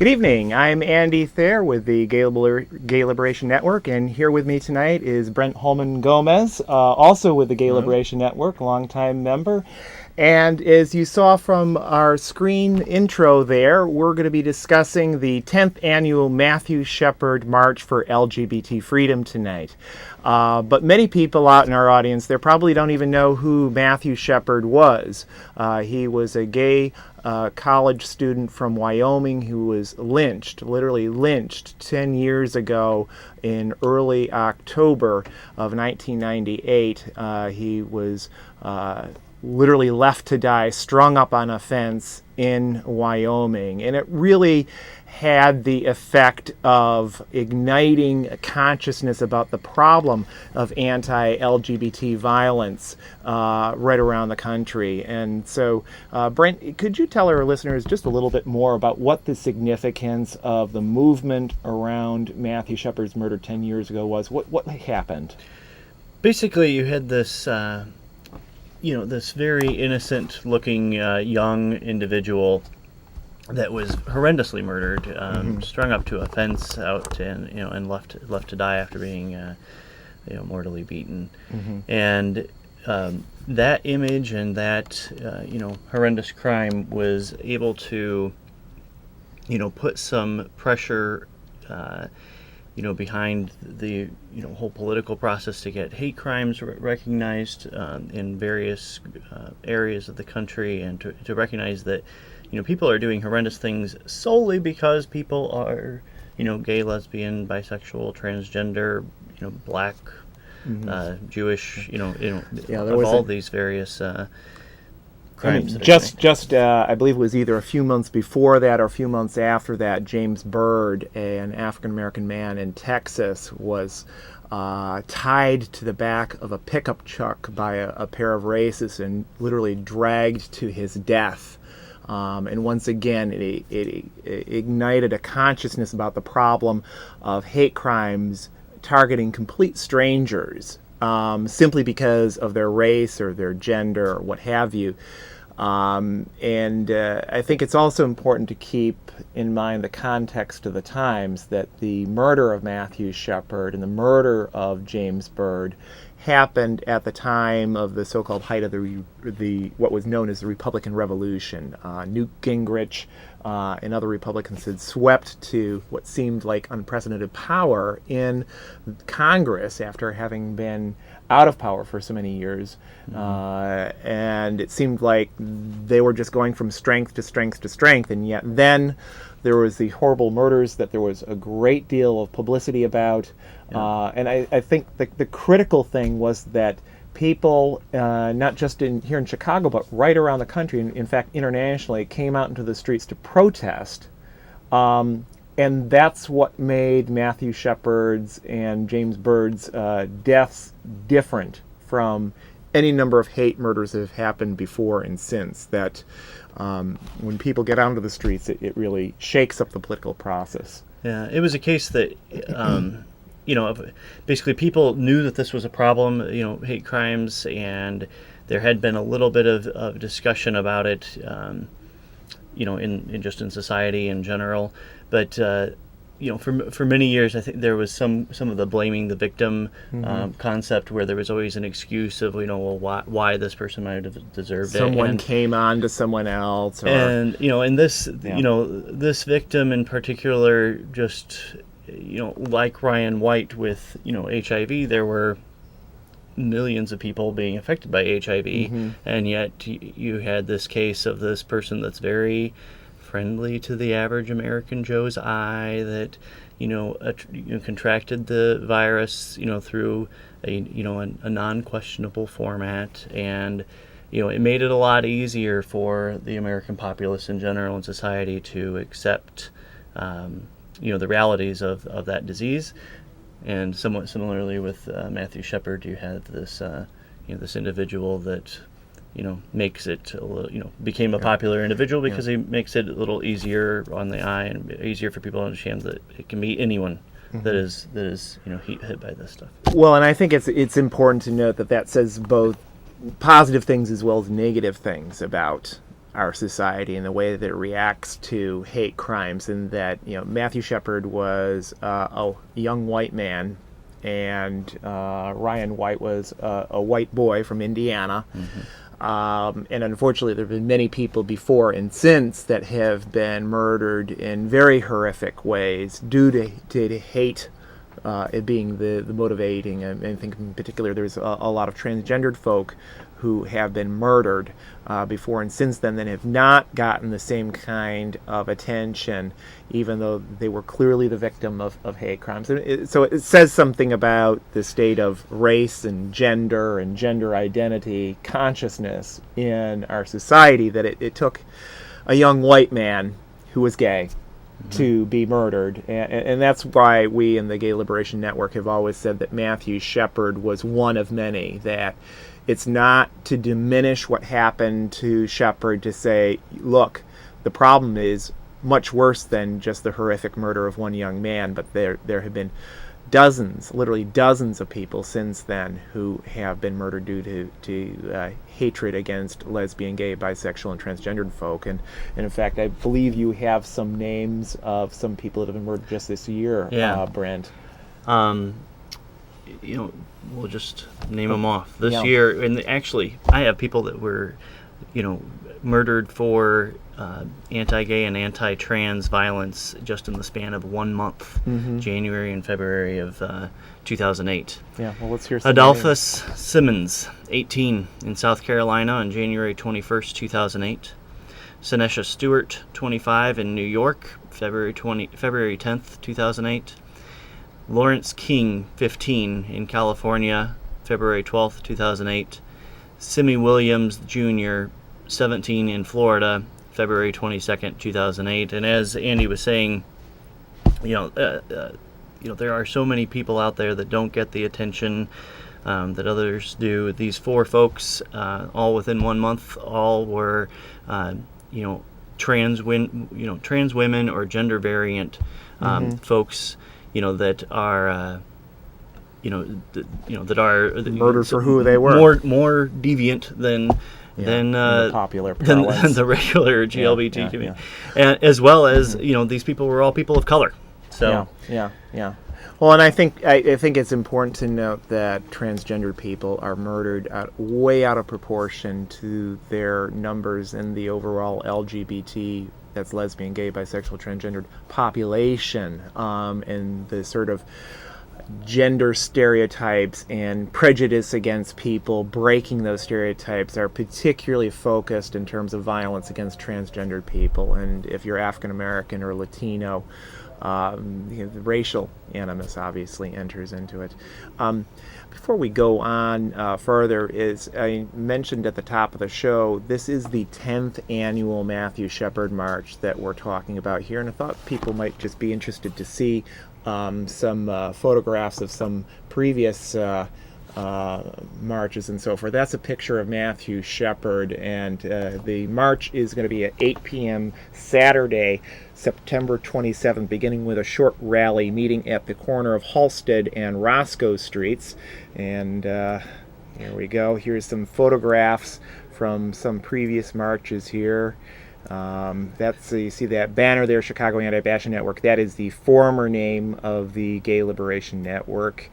Good evening. I'm Andy Thayer with the Gay Liberation Network, and here with me tonight is Brent Holman-Gomez, also with the Gay Liberation Network, longtime member. And as you saw from our screen intro there, we're going to be discussing the 10th annual Matthew Shepard March for LGBT Freedom tonight. But many people out in our audience, they probably don't even know who Matthew Shepard was. He was a gay college student from Wyoming who was lynched, literally lynched, 10 years ago in early October of 1998. He was literally left to die, strung up on a fence in Wyoming. And it really had the effect of igniting a consciousness about the problem of anti-LGBT violence right around the country. And so, Brent, could you tell our listeners just a little bit more about what the significance of the movement around Matthew Shepard's murder 10 years ago was? What happened? Basically, you had this this very innocent-looking young individual that was horrendously murdered, strung up to a fence out and left to die after being mortally beaten. And that image and that horrendous crime was able to put some pressure behind the whole political process to get hate crimes recognized in various areas of the country, and to recognize that people are doing horrendous things solely because people are gay, lesbian, bisexual, transgender, black, Jewish, of all these various crimes. I believe it was either a few months before that or a few months after that, James Byrd, an African-American man in Texas, was tied to the back of a pickup truck by a pair of racists and literally dragged to his death. And once again, it ignited a consciousness about the problem of hate crimes targeting complete strangers simply because of their race or their gender or what have you. And I think it's also important to keep in mind the context of the times, that the murder of Matthew Shepard and the murder of James Byrd happened at the time of the so-called height of the what was known as the Republican Revolution. Newt Gingrich and other Republicans had swept to what seemed like unprecedented power in Congress after having been out of power for so many years. And it seemed like they were just going from strength to strength to strength, and yet then there was the horrible murders that there was a great deal of publicity about. And I think the critical thing was that people, not just here in Chicago, but right around the country, in fact internationally, came out into the streets to protest. And that's what made Matthew Shepard's and James Byrd's deaths different from any number of hate murders that have happened before and since. That when people get onto the streets, it really shakes up the political process. Yeah, it was a case that, basically people knew that this was a problem, hate crimes, and there had been a little bit of discussion about it, in society in general. But for many years, I think there was some of the blaming the victim concept, where there was always an excuse of, why this person might have deserved Someone came on to someone else, and this victim in particular, just like Ryan White with HIV, there were millions of people being affected by HIV, and yet you had this case of this person that's very friendly to the average American Joe's eye, that contracted the virus through a non-questionable format, and it made it a lot easier for the American populace in general and society to accept the realities of that disease. And somewhat similarly with Matthew Shepard, you had this this individual that makes it a little, became a popular individual because he makes it a little easier on the eye and easier for people to understand that it can be anyone that is hit by this stuff. Well, and I think it's important to note that says both positive things as well as negative things about our society and the way that it reacts to hate crimes. And that, Matthew Shepard was a young white man, and Ryan White was a white boy from Indiana. And unfortunately, there have been many people before and since that have been murdered in very horrific ways due to hate, it being the motivating. And I think in particular there's a lot of transgendered folk who have been murdered before and since then that have not gotten the same kind of attention, even though they were clearly the victim of hate crimes. So it says something about the state of race and gender identity consciousness in our society, that it took a young white man who was gay to be murdered. And that's why we in the Gay Liberation Network have always said that Matthew Shepard was one of many, that it's not to diminish what happened to Shepard to say, look, the problem is much worse than just the horrific murder of one young man, but there have been literally dozens of people since then who have been murdered due to hatred against lesbian, gay, bisexual, and transgendered folk. And in fact, I believe you have some names of some people that have been murdered just this year, Brent. We'll just name them off this year. And actually, I have people that were, murdered for anti-gay and anti-trans violence just in the span of 1 month, January and February of 2008. Yeah, well, let's hear some Adolphus Simmons, 18, in South Carolina on January 21st, 2008. Senesha Stewart, 25, in New York, February 10th, 2008. Lawrence King, 15, in California, February 12th, 2008. Simi Williams Jr., 17, in Florida, February 22nd, 2008. And as Andy was saying, there are so many people out there that don't get the attention that others do. These 4 folks, all within 1 month, all were, trans women or gender variant folks, that are, that are murdered for who they were, more deviant than popular than the regular GLBT community, and as well as these people were all people of color. So yeah. Well, and I think it's important to note that transgender people are murdered way out of proportion to their numbers in the overall LGBT, that's lesbian, gay, bisexual, transgendered population, and the sort of gender stereotypes and prejudice against people, breaking those stereotypes, are particularly focused in terms of violence against transgendered people. And if you're African American or Latino, the racial animus obviously enters into it. Before we go on further, as I mentioned at the top of the show, this is the 10th annual Matthew Shepard March that we're talking about here, and I thought people might just be interested to see some photographs of some previous marches and so forth. That's a picture of Matthew Shepard, and the march is going to be at 8 p.m. Saturday, September 27th, beginning with a short rally meeting at the corner of Halsted and Roscoe Streets. And here we go. Here's some photographs from some previous marches here. You see that banner there, Chicago Anti-Bashing Network. That is the former name of the Gay Liberation Network.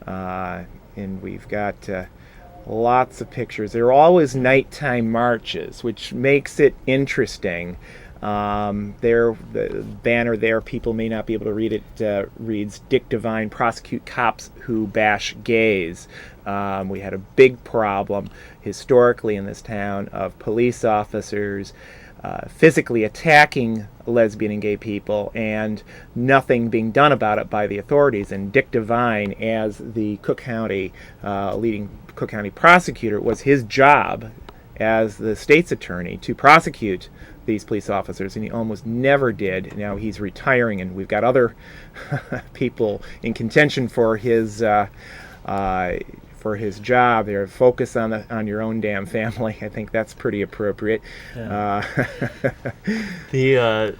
And we've got lots of pictures. There are always nighttime marches, which makes it interesting. The banner there, people may not be able to read it, reads, Dick Devine, prosecute cops who bash gays. We had a big problem historically in this town of police officers physically attacking lesbian and gay people, and nothing being done about it by the authorities. And Dick Devine, as the Cook County leading Cook County prosecutor, it was his job as the state's attorney to prosecute these police officers, and he almost never did. Now he's retiring, and we've got other people in contention for his for his job there. Focus on your own damn family. I think that's pretty appropriate. Yeah. The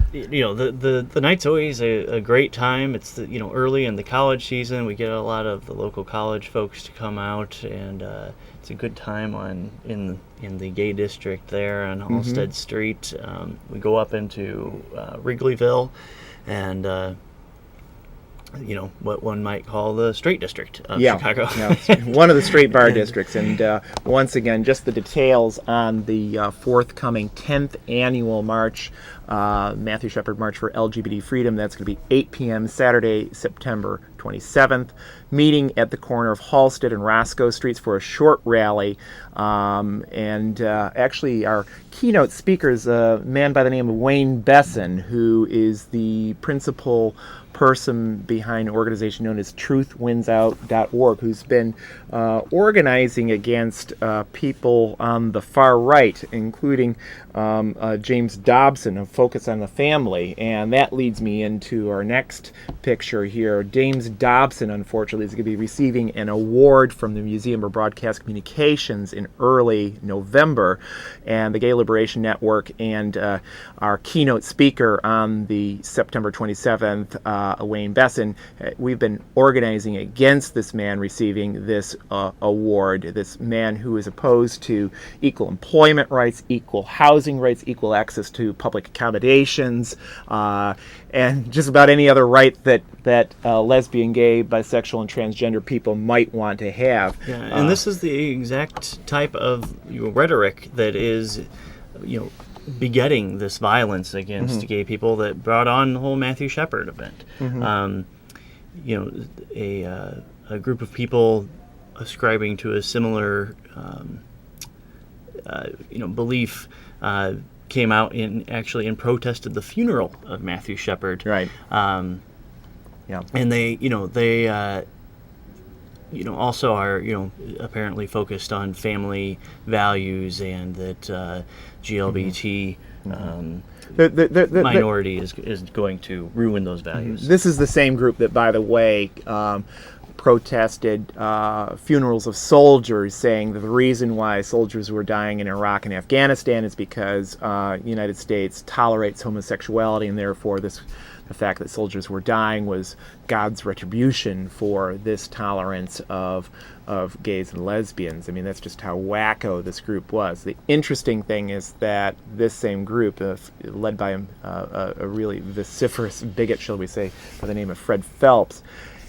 night's always a great time. It's early in the college season. We get a lot of the local college folks to come out, and it's a good time in the gay district there on Halstead Street. We go up into Wrigleyville, and what one might call the straight district of Chicago. One of the straight bar districts. And once again, just the details on the forthcoming 10th annual march, Matthew Shepard March for LGBT Freedom. That's going to be 8 p.m. Saturday, September 27th. Meeting at the corner of Halstead and Roscoe Streets for a short rally. And actually, our keynote speaker is a man by the name of Wayne Besson, who is the principal person behind an organization known as truthwinsout.org, who's been organizing against people on the far right, including James Dobson of Focus on the Family. And that leads me into our next picture here. James Dobson, unfortunately, is going to be receiving an award from the Museum of Broadcast Communications in early November. And the Gay Liberation Network and our keynote speaker on the September 27th, Wayne Besson, we've been organizing against this man receiving this award, this man who is opposed to equal employment rights, equal housing rights, equal access to public accommodations, and just about any other right that lesbian, gay, bisexual, and transgender people might want to have. Yeah, and this is the exact type of rhetoric that is, begetting this violence against gay people that brought on the whole Matthew Shepard event. A group of people ascribing to a similar, belief came out and protested the funeral of Matthew Shepard. Right. And they also are, apparently focused on family values, and that GLBT minority is going to ruin those values. This is the same group that, by the way, protested funerals of soldiers, saying that the reason why soldiers were dying in Iraq and Afghanistan is because the United States tolerates homosexuality, and therefore the fact that soldiers were dying was God's retribution for this tolerance of gays and lesbians. I mean, that's just how wacko this group was. The interesting thing is that this same group, led by a really vociferous bigot, shall we say, by the name of Fred Phelps,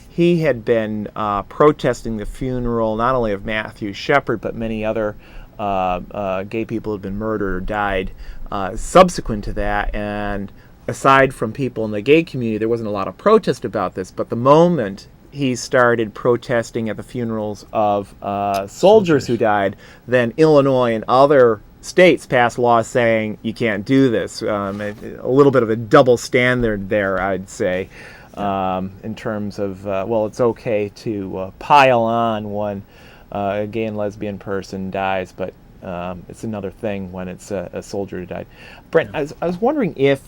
he had been protesting the funeral not only of Matthew Shepard, but many other gay people who had been murdered or died subsequent to that. And aside from people in the gay community, there wasn't a lot of protest about this. But the moment he started protesting at the funerals of soldiers who died, then Illinois and other states passed laws saying you can't do this. A little bit of a double standard there, I'd say, in terms of, it's okay to pile on when a gay and lesbian person dies, but it's another thing when it's a soldier who died. Brent, I was wondering if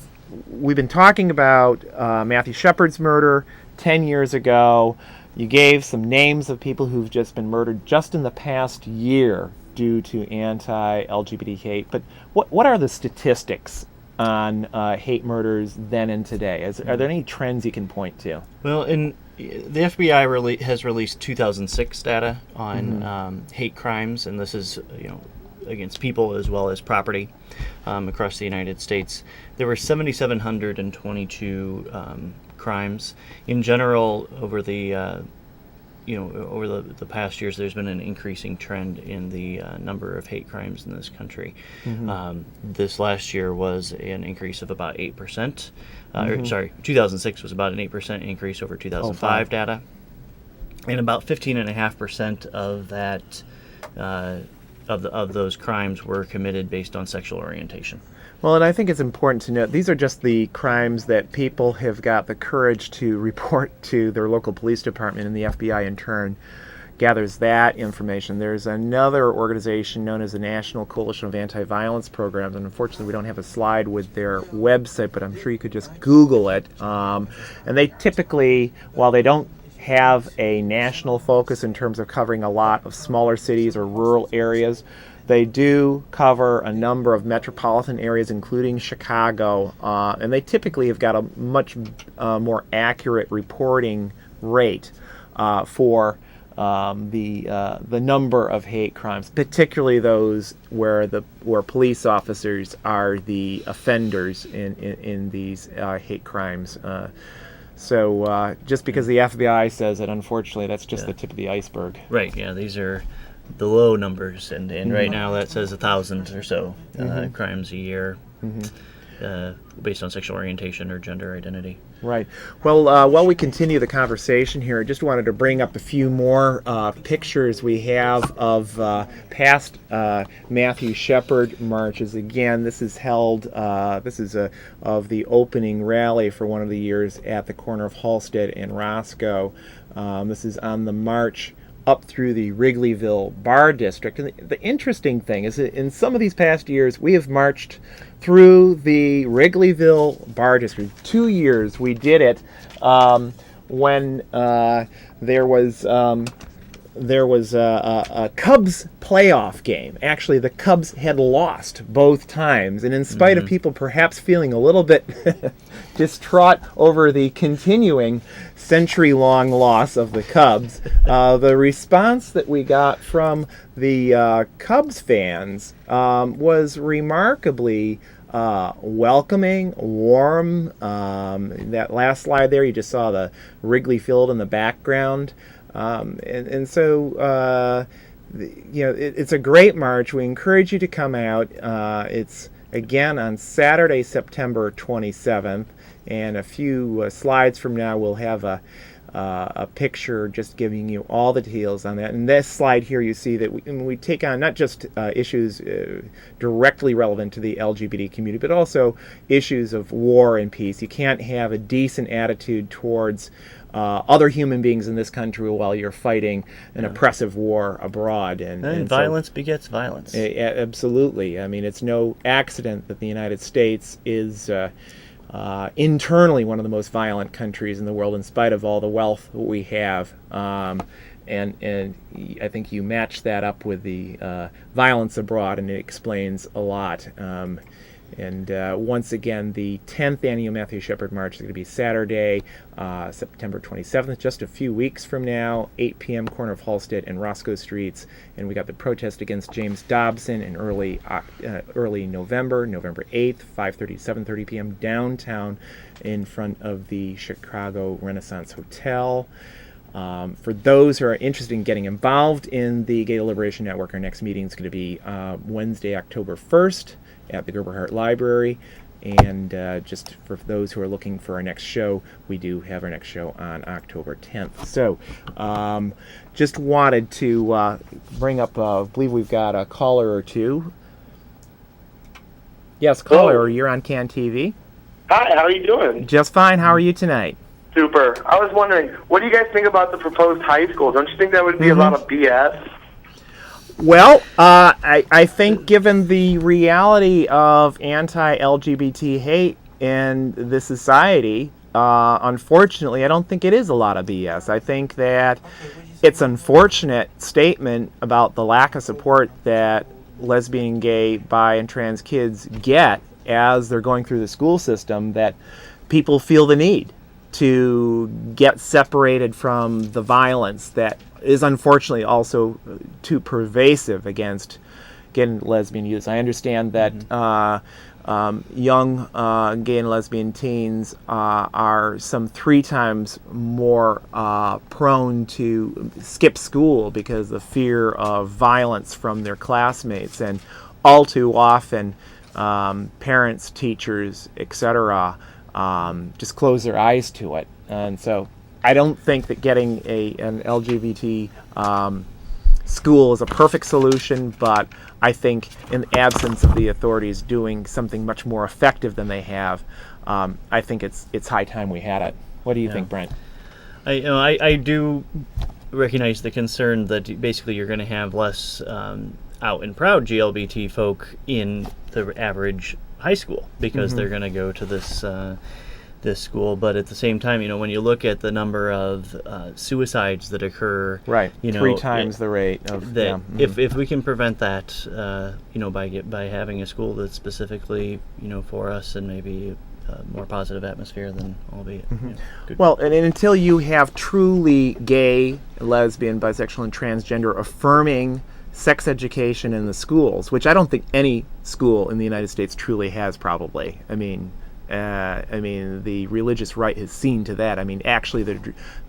we've been talking about Matthew Shepard's murder 10 years ago. You gave some names of people who've just been murdered just in the past year due to anti-LGBT hate. But what are the statistics on hate murders then and today? Are there any trends you can point to? Well, the FBI has released 2006 data on hate crimes, and this is against people as well as property across the United States. There were 7,722 crimes in general over the past years. There's been an increasing trend in the number of hate crimes in this country. This last year was an increase of about 8%. 2006 was about an 8% increase over 2005 data, and about 15.5% of that of those crimes were committed based on sexual orientation. Well, and I think it's important to note these are just the crimes that people have got the courage to report to their local police department, and the FBI in turn gathers that information. There's another organization known as the National Coalition of Anti-Violence Programs, and unfortunately we don't have a slide with their website, but I'm sure you could just Google it. And they typically, while they don't have a national focus in terms of covering a lot of smaller cities or rural areas. They do cover a number of metropolitan areas, including Chicago, and they typically have got a much more accurate reporting rate for the number of hate crimes, particularly those where police officers are the offenders in these hate crimes. So just because the FBI says it, unfortunately, that's just the tip of the iceberg. Right. Yeah. These are the low numbers, and right now that says 1,000 or so crimes a year. Based on sexual orientation or gender identity. Right. Well, while we continue the conversation here, I just wanted to bring up a few more pictures we have of past Matthew Shepard marches. Again, this is held, of the opening rally for one of the years at the corner of Halsted and Roscoe. This is on the march up through the Wrigleyville Bar District. And the interesting thing is that in some of these past years, we have marched through the Wrigleyville Bar District. 2 years we did it when there was a Cubs playoff game. Actually, the Cubs had lost both times, and in spite of people perhaps feeling a little bit distraught over the continuing century-long loss of the Cubs, the response that we got from the Cubs fans was remarkably welcoming, warm. That last slide there, you just saw the Wrigley Field in the background. So it's a great march. We encourage you to come out. It's again on Saturday, September 27th, and a few slides from now we'll have a picture just giving you all the details on that. And this slide here, you see that we take on not just issues directly relevant to the LGBT community, but also issues of war and peace. You can't have a decent attitude towards other human beings in this country while you're fighting an oppressive war abroad. And violence begets violence. Absolutely. I mean, it's no accident that the United States is internally one of the most violent countries in the world, in spite of all the wealth that we have. And I think you match that up with the violence abroad, and it explains a lot. Once again, the 10th annual Matthew Shepard March is going to be Saturday, September 27th, just a few weeks from now, 8 p.m., corner of Halsted and Roscoe Streets. And we got the protest against James Dobson in early November 8th, 5:30 to 7:30 p.m., downtown in front of the Chicago Renaissance Hotel. For those who are interested in getting involved in the Gay Liberation Network, our next meeting is going to be Wednesday, October 1st at the Gerberhardt Library. And just for those who are looking for our next show, we do have our next show on October 10th. So just wanted to bring up, I believe we've got a caller or two. Yes, caller, Hello. you're on CAN TV. Hi, how are you doing? Just fine. How are you tonight? Super. I was wondering, what do you guys think about the proposed high school? Don't you think that would be a lot of BS? Well, I think given the reality of anti-LGBT hate in this society, unfortunately, I don't think it is a lot of BS. I think that it's an unfortunate statement about the lack of support that lesbian, gay, bi, and trans kids get as they're going through the school system, that people feel the need to get separated from the violence that is unfortunately also too pervasive against gay and lesbian youth. I understand that young gay and lesbian teens are some 3 times more prone to skip school because of the fear of violence from their classmates, and all too often parents, teachers, etc. Just close their eyes to it. And so I don't think that getting an LGBT school is a perfect solution, but I think in the absence of the authorities doing something much more effective than they have, I think it's high time we had it. What do you think, Brent? I do recognize the concern that basically you're going to have less out and proud GLBT folk in the average high school because they're going to go to this this school. But at the same time, when you look at the number of suicides that occur, Right, you know, 3 times the rate of that yeah. Mhm. if we can prevent that, by having a school that's specifically for us and maybe a more positive atmosphere, then albeit good. Well, and until you have truly gay, lesbian, bisexual, and transgender affirming sex education in the schools, which I don't think any school in the United States truly has, probably. I mean, the religious right has seen to that. I mean, actually,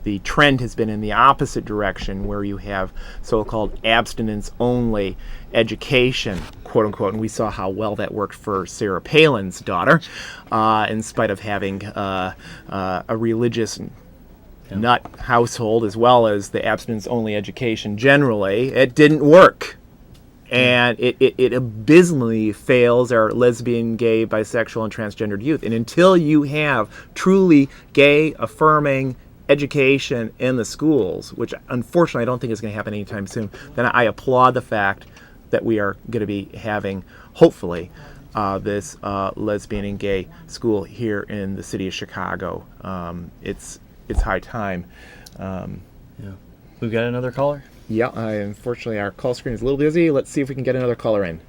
the trend has been in the opposite direction, where you have so-called abstinence-only education, quote unquote, and we saw how well that worked for Sarah Palin's daughter, in spite of having a religious nut household as well as the abstinence-only education generally. It didn't work. And it abysmally fails our lesbian, gay, bisexual, and transgendered youth. And until you have truly gay, affirming education in the schools, which unfortunately I don't think is going to happen anytime soon, then I applaud the fact that we are going to be having, hopefully, this lesbian and gay school here in the city of Chicago. It's high time. Yeah. We've got another caller? Yeah, unfortunately our call screen is a little busy. Let's see if we can get another caller in.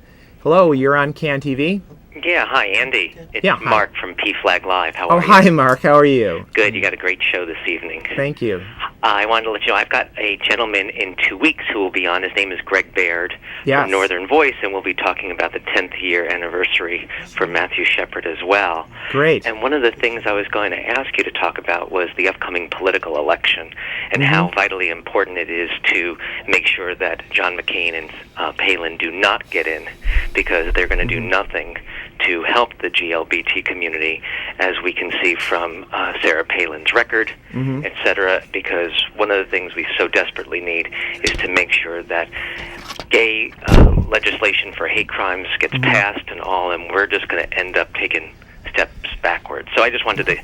Hello, you're on CAN TV. Yeah, hi, Andy. It's Yeah, hi. Mark from P-Flag Live. How Oh, are you? hi, Mark. How are you? Good. You got a great show this evening. Thank you. I wanted to let you know I've got a gentleman in 2 weeks who will be on. His name is Greg Baird Yes. from Northern Voice, and we'll be talking about the 10th year anniversary for Matthew Shepard as well. Great. And one of the things I was going to ask you to talk about was the upcoming political election and how vitally important it is to make sure that John McCain and Palin do not get in, because they're going to do nothing to help the GLBT community, as we can see from Sarah Palin's record, etc., because one of the things we so desperately need is to make sure that gay legislation for hate crimes gets passed and all, and we're just going to end up taking steps backwards. So I just wanted to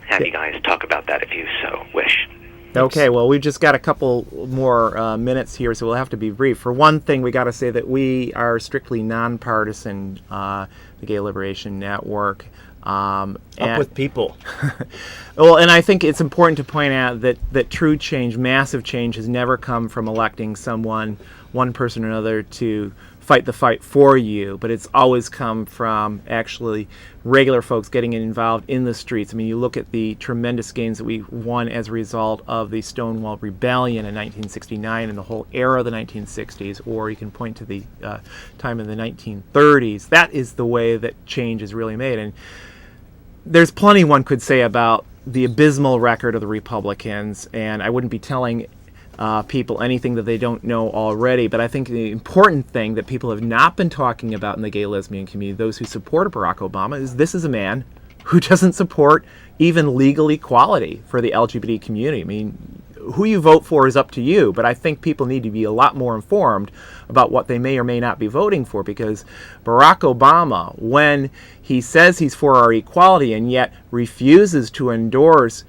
have you guys talk about that if you so wish. Okay, well, we've just got a couple more minutes here, so we'll have to be brief. For one thing, we got to say that we are strictly nonpartisan, the Gay Liberation Network. Up with people. Well, and I think it's important to point out that true change, massive change, has never come from electing someone, one person or another, to fight the fight for you, but it's always come from actually regular folks getting involved in the streets. I mean, you look at the tremendous gains that we won as a result of the Stonewall Rebellion in 1969 and the whole era of the 1960s, or you can point to the time in the 1930s. That is the way that change is really made. And there's plenty one could say about the abysmal record of the Republicans, and I wouldn't be telling people anything that they don't know already, but I think the important thing that people have not been talking about in the gay lesbian community, those who support Barack Obama, is this is a man who doesn't support even legal equality for the LGBT community. I mean, who you vote for is up to you, but I think people need to be a lot more informed about what they may or may not be voting for, because Barack Obama, when he says he's for our equality and yet refuses to endorse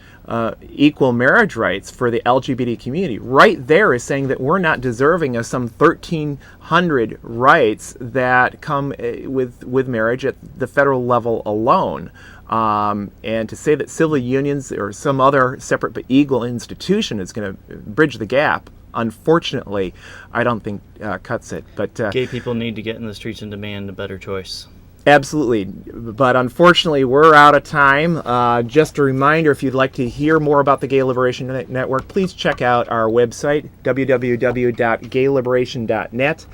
equal marriage rights for the LGBT community, right there is saying that we're not deserving of some 1,300 rights that come with marriage at the federal level alone. And to say that civil unions or some other separate but equal institution is going to bridge the gap, unfortunately, I don't think cuts it. But Gay people need to get in the streets and demand a better choice. Absolutely. But unfortunately, we're out of time. Just a reminder, if you'd like to hear more about the Gay Liberation Network, please check out our website, www.gayliberation.net.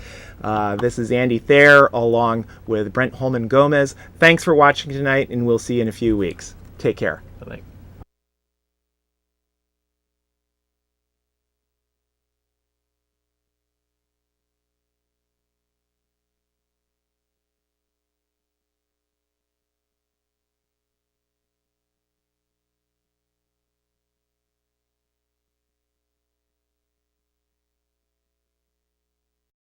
This is Andy Thayer along with Brent Holman-Gomez. Thanks for watching tonight, and we'll see you in a few weeks. Take care. Bye-bye.